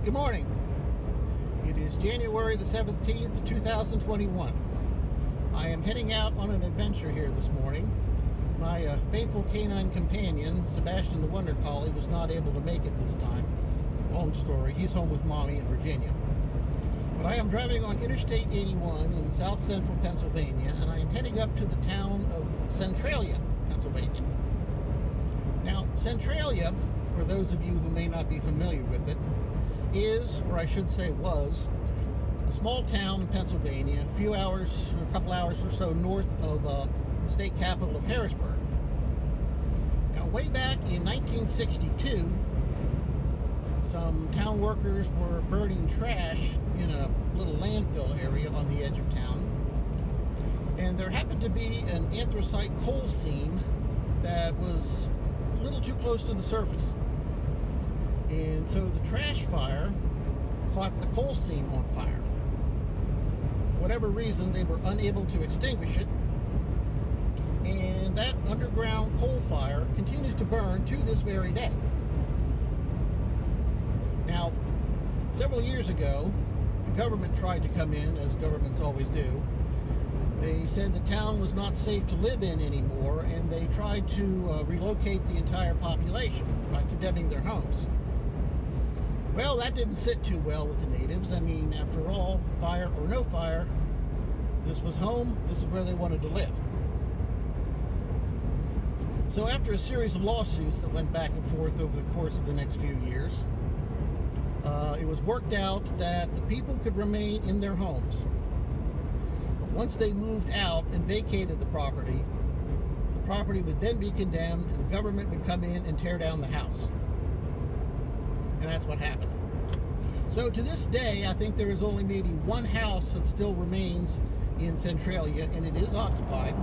Good morning. It is January the 17th, 2021. I am heading out on an adventure here this morning. My faithful canine companion, Sebastian the Wonder Collie, was not able to make it this time. Long story, he's home with Mommy in Virginia. But I am driving on Interstate 81 in south central Pennsylvania, and I am heading up to the town of Centralia, Pennsylvania. Now, Centralia, for those of you who may not be familiar with it, is, or I should say was, a small town in Pennsylvania, a couple hours or so north of the state capital of Harrisburg. Now, way back in 1962, some town workers were burning trash in a little landfill area on the edge of town. And there happened to be an anthracite coal seam that was a little too close to the surface. And so the trash fire caught the coal seam on fire. For whatever reason, they were unable to extinguish it. And that underground coal fire continues to burn to this very day. Now, several years ago, the government tried to come in, as governments always do. They said the town was not safe to live in anymore, and they tried to relocate the entire population by condemning their homes. Well, that didn't sit too well with the natives. I mean, after all, fire or no fire, this was home, this is where they wanted to live. So after a series of lawsuits that went back and forth over the course of the next few years, it was worked out that the people could remain in their homes. But once they moved out and vacated the property would then be condemned, and the government would come in and tear down the house. And that's what happened. So to this day, I think there is only maybe one house that still remains in Centralia, and it is occupied.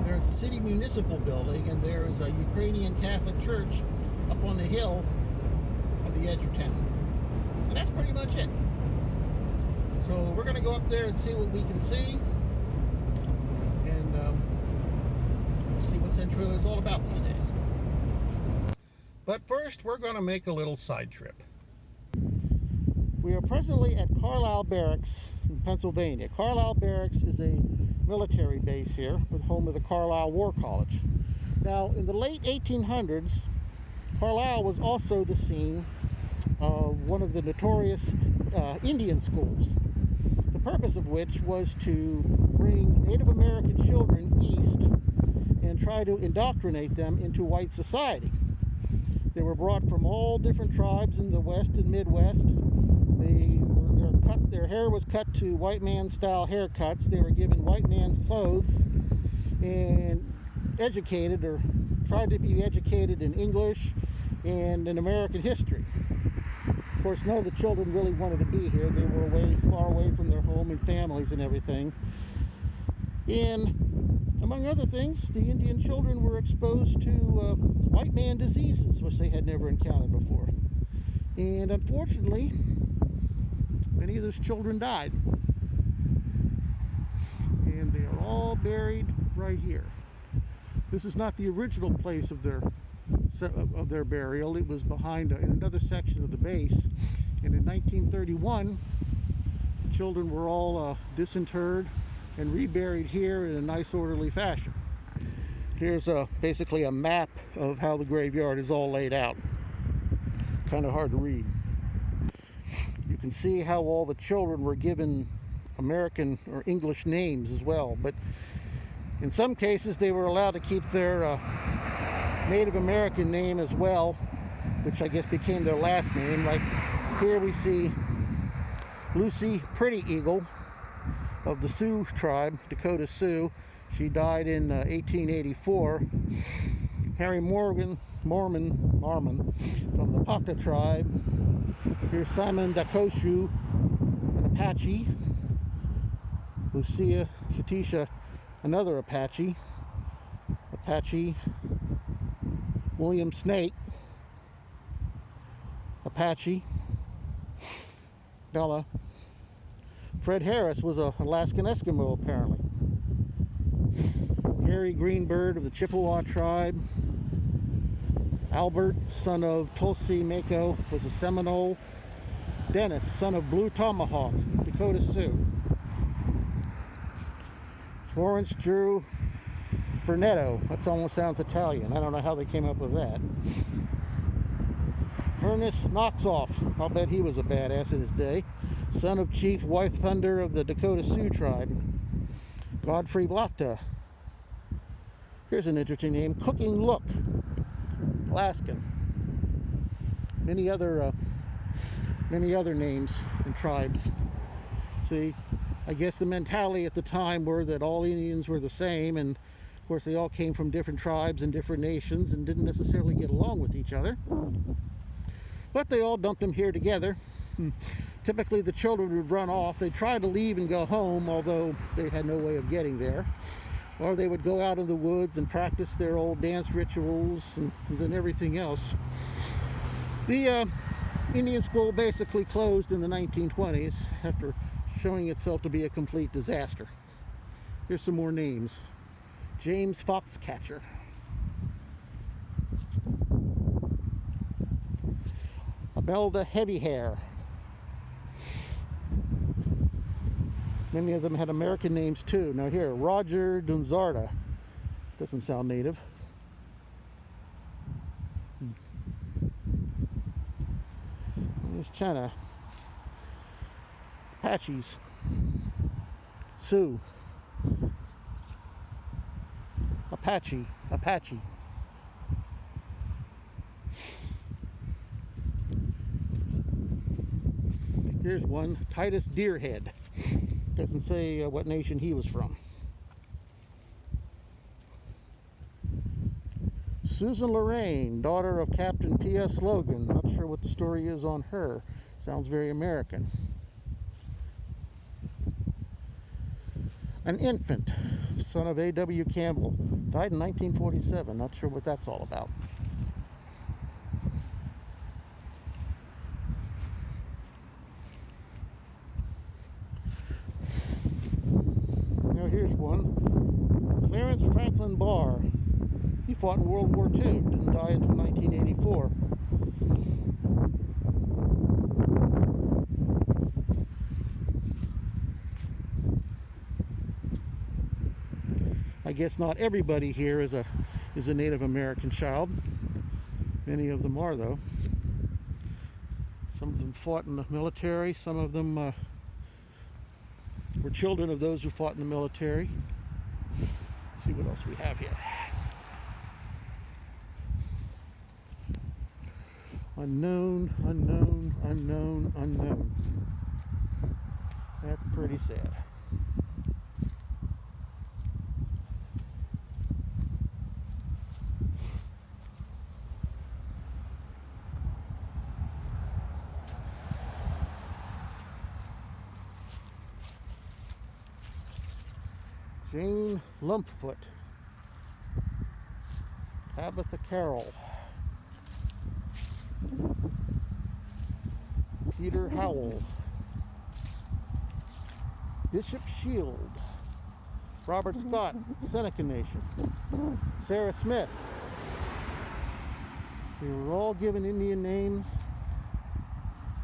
There's a city municipal building, and there's a Ukrainian Catholic church up on the hill on the edge of town. And that's pretty much it. So we're going to go up there and see what we can see, and see what Centralia is all about these days. But first, we're going to make a little side trip. We are presently at Carlisle Barracks in Pennsylvania. Carlisle Barracks is a military base here, with home of the Carlisle War College. Now, in the late 1800s, Carlisle was also the scene of one of the notorious Indian schools, the purpose of which was to bring Native American children east and try to indoctrinate them into white society. They were brought from all different tribes in the West and Midwest. Their hair was cut to white man style haircuts. They were given white man's clothes and educated, or tried to be educated, in English and in American history. Of course, none of the children really wanted to be here. They were far away from their home and families and everything. And among other things, the Indian children were exposed to white man diseases, which they had never encountered before. And unfortunately, many of those children died. And they are all buried right here. This is not the original place of their burial. It was behind in another section of the base. And in 1931, the children were all disinterred and reburied here in a nice orderly fashion. Here's basically a map of how the graveyard is all laid out. Kind of hard to read. You can see how all the children were given American or English names as well, but in some cases they were allowed to keep their Native American name as well, which I guess became their last name. Like here we see Lucy Pretty Eagle of the Sioux tribe, Dakota Sioux. She died in 1884. Harry Mormon from the Pocta tribe. Here's Simon Dakoshu, an Apache. Lucia Katisha, another Apache. William Snake, Apache. Bella. Fred Harris was an Alaskan Eskimo, apparently. Harry Greenbird of the Chippewa tribe. Albert, son of Tulsi Mako, was a Seminole. Dennis, son of Blue Tomahawk, Dakota Sioux. Florence Drew Bernetto, that almost sounds Italian. I don't know how they came up with that. Ernest Knoxoff, I'll bet he was a badass in his day. Son of Chief White Thunder of the Dakota Sioux tribe. Godfrey Blachta. Here's an interesting name, Cooking Look, Alaskan. Many other names and tribes. See, I guess the mentality at the time were that all Indians were the same, and of course they all came from different tribes and different nations and didn't necessarily get along with each other. But they all dumped them here together. Typically the children would run off. They'd try to leave and go home, although they had no way of getting there. Or they would go out in the woods and practice their old dance rituals and everything else. The Indian school basically closed in the 1920s after showing itself to be a complete disaster. Here's some more names. James Foxcatcher. Abelda Heavyhair. Many of them had American names too. Now here, Roger Dunzarda. Doesn't sound native. There's China. Apaches. Sioux. Apache. Here's one, Titus Deerhead. Doesn't say what nation he was from. Susan Lorraine, daughter of Captain P.S. Logan. Not sure what the story is on her. Sounds very American. An infant, son of A.W. Campbell. Died in 1947. Not sure what that's all about. Now here's one. Clarence Franklin Barr. He fought in World War II. Didn't die until 1984. I guess not everybody here is a Native American child. Many of them are, though. Some of them fought in the military. Some of them were children of those who fought in the military. Let's see what else we have here. Unknown, unknown, unknown, unknown. That's pretty sad. Jane Lumpfoot. Tabitha Carroll. Peter Howell. Bishop Shield. Robert Scott, Seneca Nation. Sarah Smith. They were all given Indian names,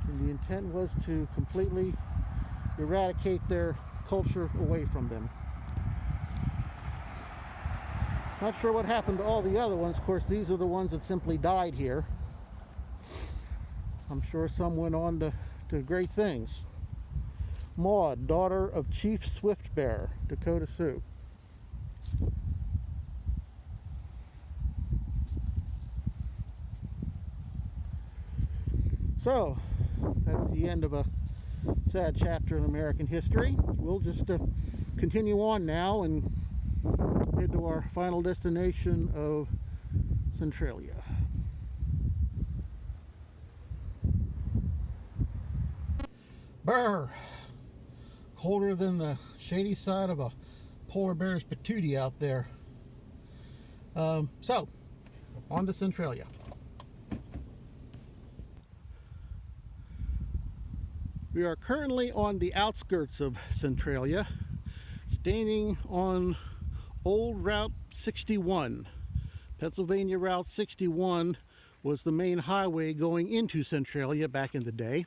and the intent was to completely eradicate their culture away from them. Not sure what happened to all the other ones. Of course, these are the ones that simply died here. I'm sure some went on to great things. Maud, daughter of Chief Swiftbear, Dakota Sioux. So, that's the end of a sad chapter in American history. We'll just continue on now and head to our final destination of Centralia. Brr! Colder than the shady side of a polar bear's patootie out there. So, on to Centralia. We are currently on the outskirts of Centralia, standing on Old Route 61. Pennsylvania Route 61 was the main highway going into Centralia back in the day.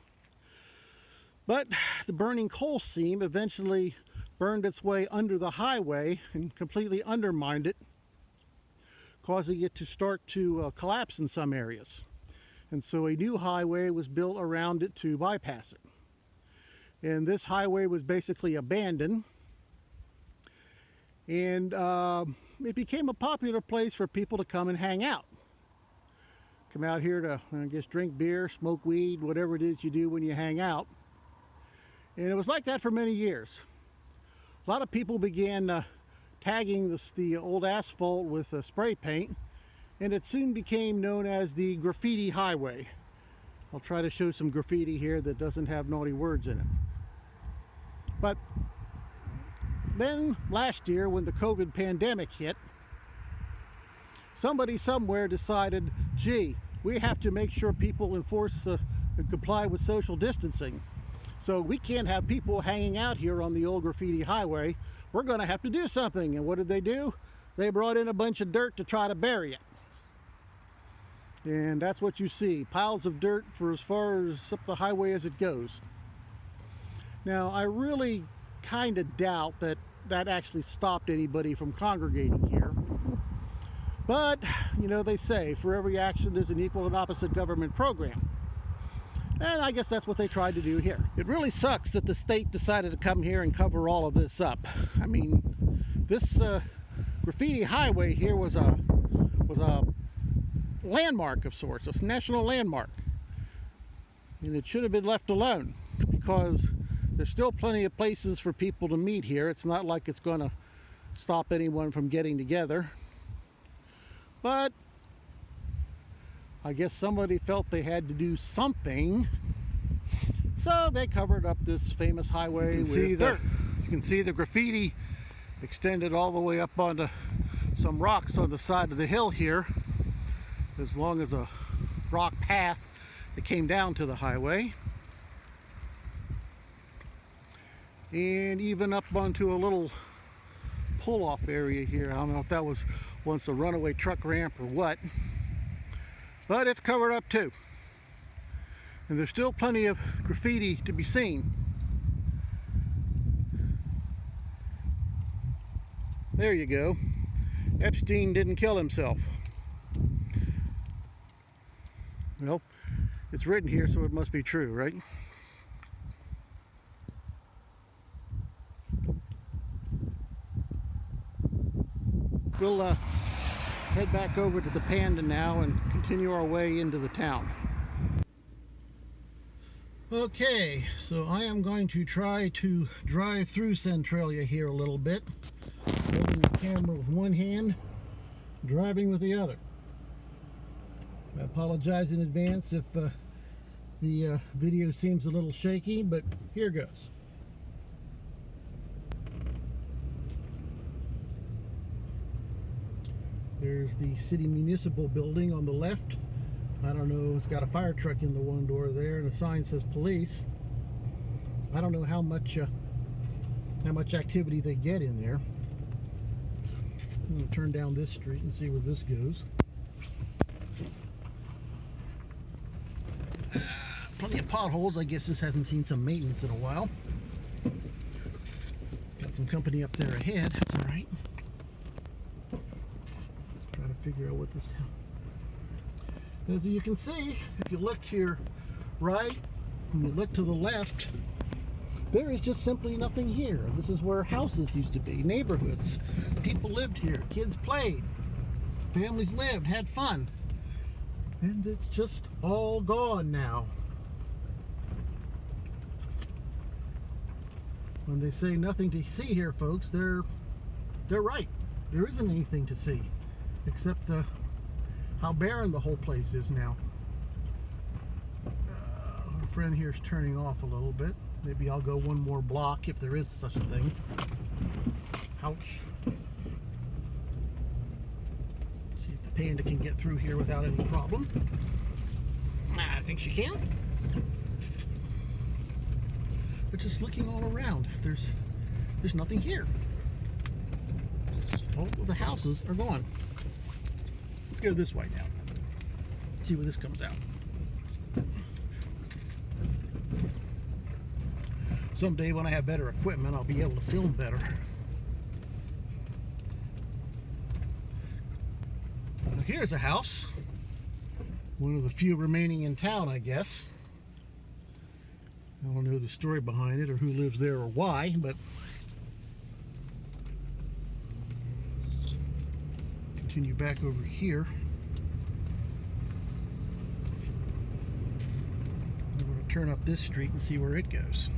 But the burning coal seam eventually burned its way under the highway and completely undermined it, causing it to start to collapse in some areas. And so a new highway was built around it to bypass it. And this highway was basically abandoned. And it became a popular place for people to come and hang out. Come out here to, I guess, drink beer, smoke weed, whatever it is you do when you hang out. And it was like that for many years. A lot of people began tagging the old asphalt with spray paint, and it soon became known as the Graffiti Highway. I'll try to show some graffiti here that doesn't have naughty words in it. But then last year, when the COVID pandemic hit, somebody somewhere decided, gee, we have to make sure people enforce and comply with social distancing. So we can't have people hanging out here on the old Graffiti Highway. We're going to have to do something. And what did they do? They brought in a bunch of dirt to try to bury it. And that's what you see, piles of dirt for as far as up the highway as it goes. Now, I really kind of doubt that that actually stopped anybody from congregating here. But, you know, they say for every action there's an equal and opposite government program. And I guess that's what they tried to do here. It really sucks that the state decided to come here and cover all of this up. I mean, this Graffiti Highway here was a landmark of sorts, a national landmark. And it should have been left alone, because there's still plenty of places for people to meet here. It's not like it's going to stop anyone from getting together. But I guess somebody felt they had to do something, so they covered up this famous highway with dirt. You can see the graffiti extended all the way up onto some rocks on the side of the hill here, as long as a rock path that came down to the highway. And even up onto a little pull-off area here. I don't know if that was once a runaway truck ramp or what. But it's covered up too. And there's still plenty of graffiti to be seen. There you go. Epstein didn't kill himself. Well, it's written here, so it must be true, right? We'll head back over to the Panda now and continue our way into the town. Okay, so I am going to try to drive through Centralia here a little bit, holding the camera with one hand, driving with the other. I apologize in advance if the video seems a little shaky, but here goes. There's the city municipal building on the left. I don't know, it's got a fire truck in the one door there and a sign says police. I don't know how much activity they get in there. I'm going to turn down this street and see where this goes. Plenty of potholes. I guess this hasn't seen some maintenance in a while. Got some company up there ahead. That's all right. Trying to figure out what this town. As you can see, if you look to your right and you look to the left, there is just simply nothing here. This is where houses used to be, neighborhoods. People lived here, kids played, families lived, had fun. And it's just all gone now. When they say nothing to see here, folks, they're right. There isn't anything to see, except how barren the whole place is now. Our friend here is turning off a little bit. Maybe I'll go one more block if there is such a thing. Ouch. See if the Panda can get through here without any problem. I think she can. But just looking all around, there's nothing here. All of the houses are gone. Let's go this way now. See where this comes out. Someday when I have better equipment, I'll be able to film better. Now here's a house. One of the few remaining in town, I guess. I don't know the story behind it or who lives there or why, but continue back over here. I'm going to turn up this street and see where it goes.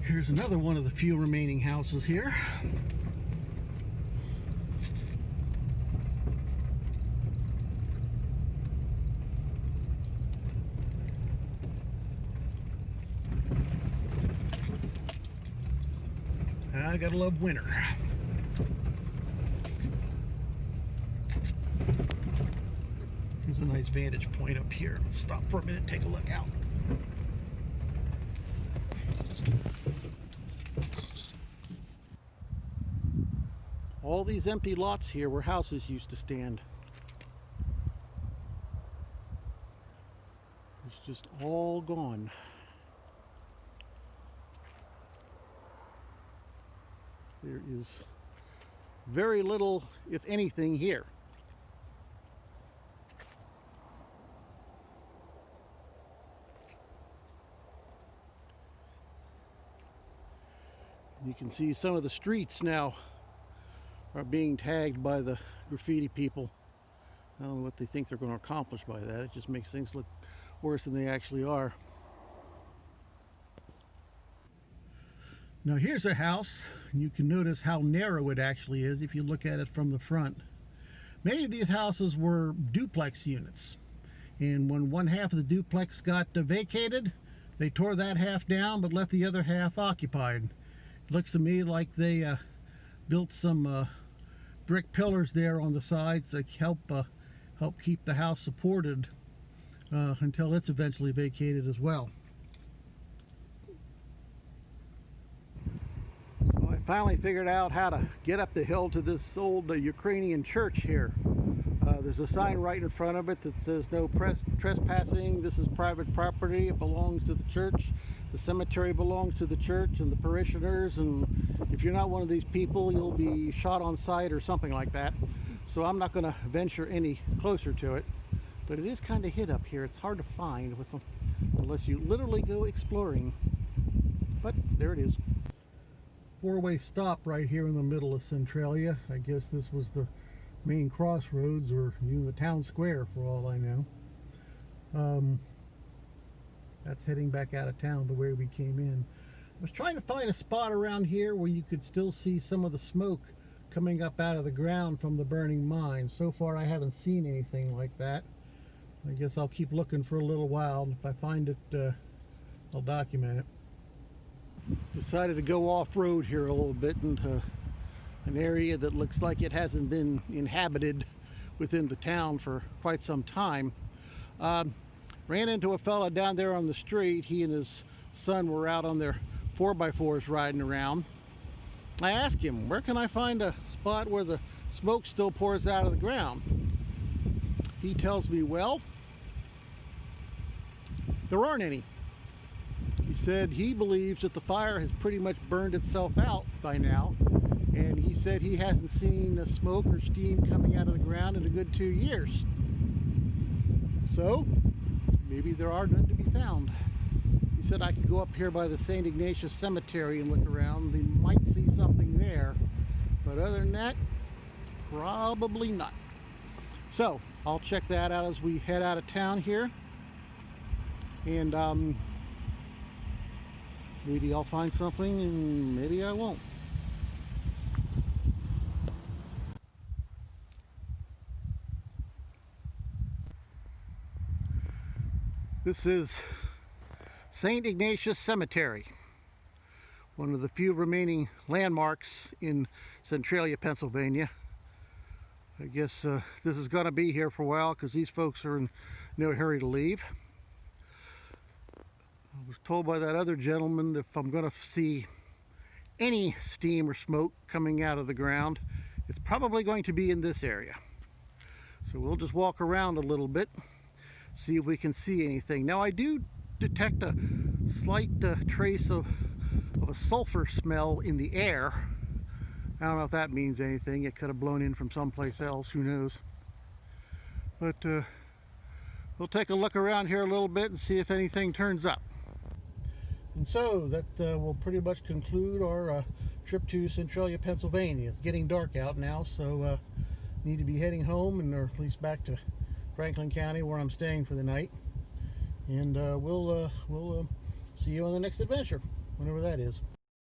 Here's another one of the few remaining houses here. I gotta love winter. Here's a nice vantage point up here. Let's stop for a minute and take a look out. All these empty lots here where houses used to stand. It's just all gone. There is very little, if anything, here. You can see some of the streets now are being tagged by the graffiti people. I don't know what they think they're going to accomplish by that. It just makes things look worse than they actually are. Now here's a house, and you can notice how narrow it actually is if you look at it from the front. Many of these houses were duplex units, and when one half of the duplex got vacated, they tore that half down but left the other half occupied. It looks to me like they built some brick pillars there on the sides that help keep the house supported until it's eventually vacated as well. So I finally figured out how to get up the hill to this old Ukrainian church here. There's a sign right in front of it that says no trespassing. This is private property. It belongs to the church. The cemetery belongs to the church and the parishioners, and if you're not one of these people, you'll be shot on sight or something like that. So I'm not going to venture any closer to it, but it is kind of hid up here. It's hard to find with them unless you literally go exploring. But there it is. Four-way stop right here in the middle of Centralia. I guess this was the main crossroads or even the town square for all I know. That's heading back out of town the way we came in. I was trying to find a spot around here where you could still see some of the smoke coming up out of the ground from the burning mine. So far I haven't seen anything like that. I guess I'll keep looking for a little while, and if I find it, I'll document it. Decided to go off-road here a little bit into an area that looks like it hasn't been inhabited within the town for quite some time. Ran into a fella down there on the street. He and his son were out on their 4x4s riding around. I asked him, where can I find a spot where the smoke still pours out of the ground? He tells me, well, there aren't any. He said he believes that the fire has pretty much burned itself out by now, and he said he hasn't seen a smoke or steam coming out of the ground in a good 2 years. So maybe there are none to be found. He said I could go up here by the St. Ignatius Cemetery and look around. They might see something there, but other than that, probably not. So I'll check that out as we head out of town here, and maybe I'll find something and maybe I won't. This is St. Ignatius Cemetery, one of the few remaining landmarks in Centralia, Pennsylvania. I guess this is going to be here for a while because these folks are in no hurry to leave. I was told by that other gentleman if I'm going to see any steam or smoke coming out of the ground, it's probably going to be in this area. So we'll just walk around a little bit, see if we can see anything. Now I do detect a slight trace of a sulfur smell in the air. I don't know if that means anything. It could have blown in from someplace else, who knows. But we'll take a look around here a little bit and see if anything turns up. And so that will pretty much conclude our trip to Centralia, Pennsylvania. It's getting dark out now, so need to be heading home, and or at least back to Franklin County where I'm staying for the night. And we'll see you on the next adventure, whenever that is.